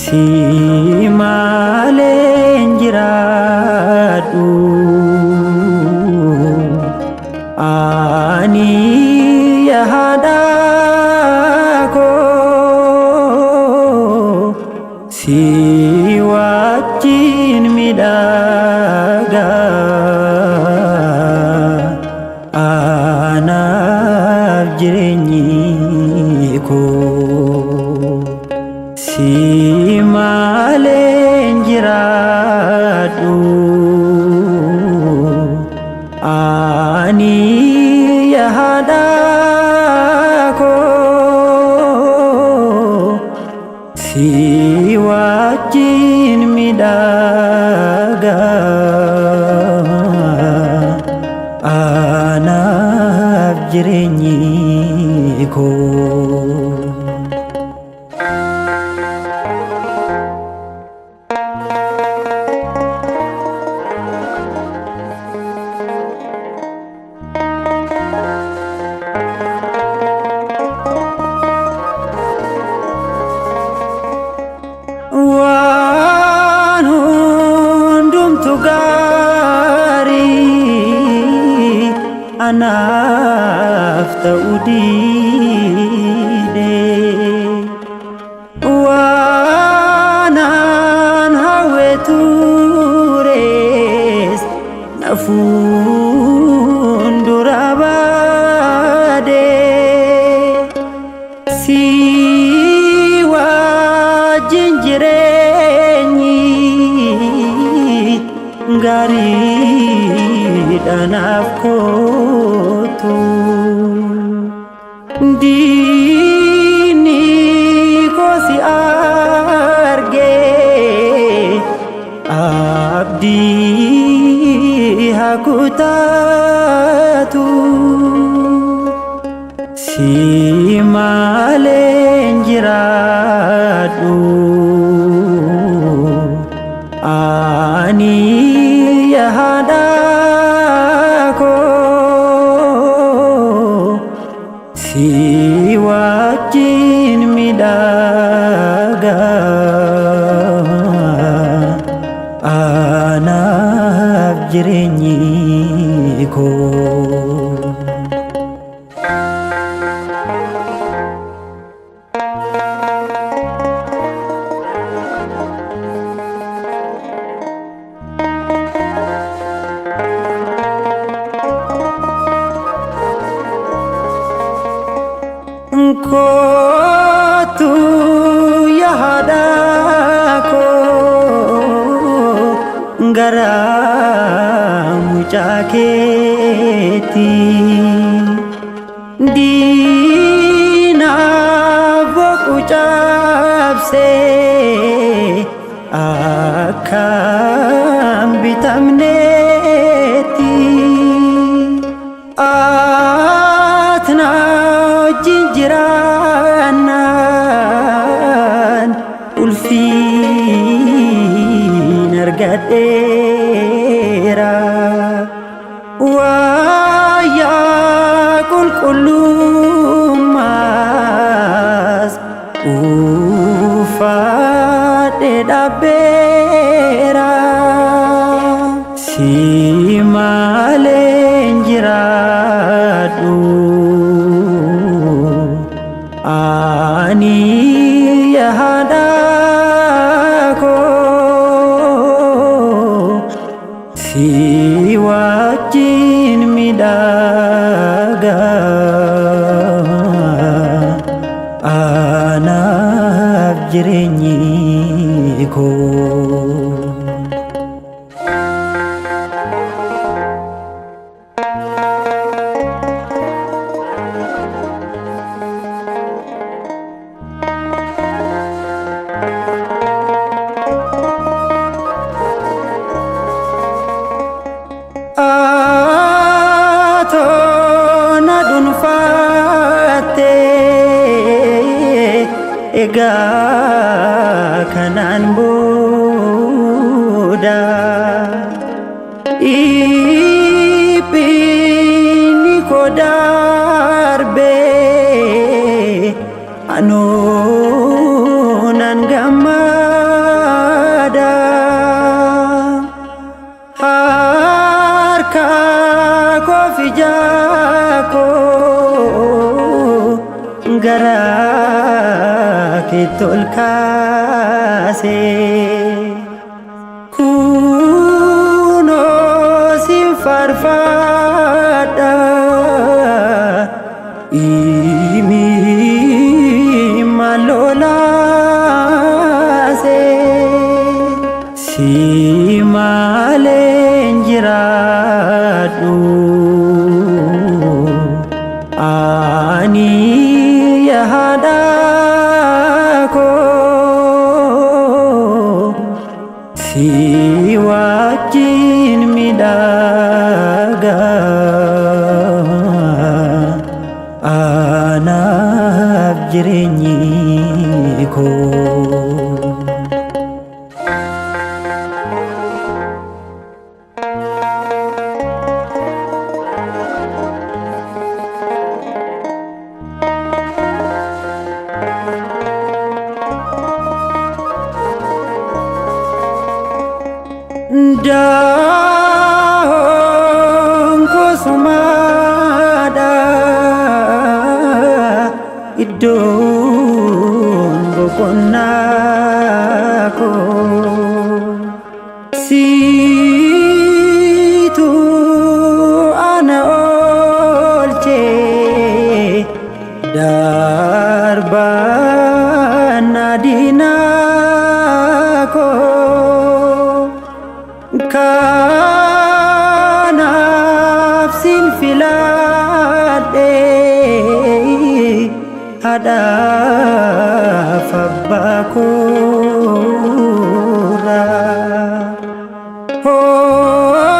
Si maleen jiraadhu ani yaada koo si wajjin midhaaga anaaf jireenyi koo. Si maleen jiraadhu ani yaada koo si wajjin midhaaga anaaf jireenyi koo. Waan hundumtu gaarii anaaf ta'uu diide waanan hawwe turees na fuuldura baade si wajjin jireenyi gaariidhaan naaf kootu diinni koo si argee abdii haa kutaatu. Si maleen jiraadhu ani yaada koo si wajjin midhaaga anaaf jireenyi koo. Kootu yaada koo gara mucaa keetti diinaaf boqu cabsee akkam bitamneetti atna wajjin jiraannaan ulfiin argadheera waayyaa qulqullummaas uffadhe dhaabbeera. Si maleen jiraadhu ani yaada koo si wajjin midhagaa anaaf jireenyi koo. Atona dunfaate egaa kanaan booda dhiphini koo darbee anoo nan gammada. Harka koo fi jaako gara keetti ol kaasee kunoo sin faarfadha imimmaan lolaasee si malee jiraadhu ani yaada koo si wajjin midhagaa anaaf jireenyi koo. Dahon koo sumaadha iddoon boqonnaa koo siitu ana oolchee darbaan diinaa koo. Kanaaf sin filadhe haadhaaf abbaa koorraa homtuu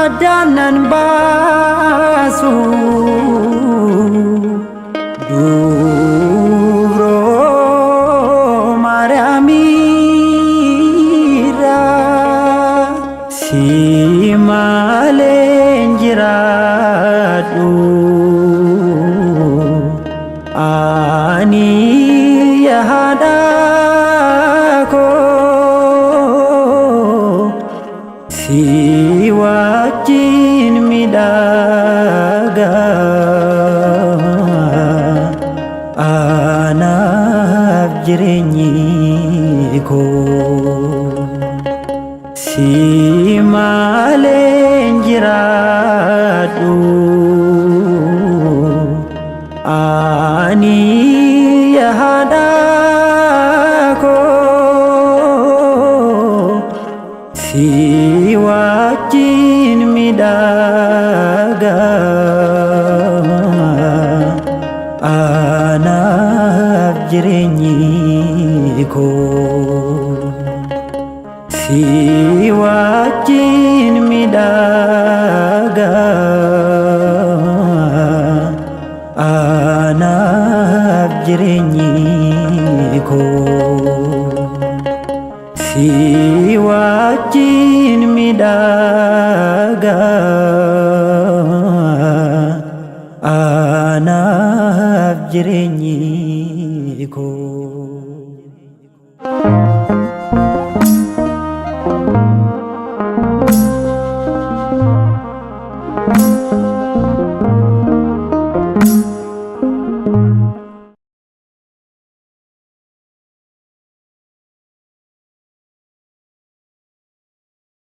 addaan nan baasu dubroo Maariyaamii. Si malee jiraadhu ani yaada koo si wajjin midhagaa anaaf jireenyi koo. Si malee jiraadhu ani yaada koo si wajjin midhagaa anaaf jireenyi koo. Si wajjin midhagaa anaaf jireenyi koo. Si wajjin midhagaa anaaf jireenyi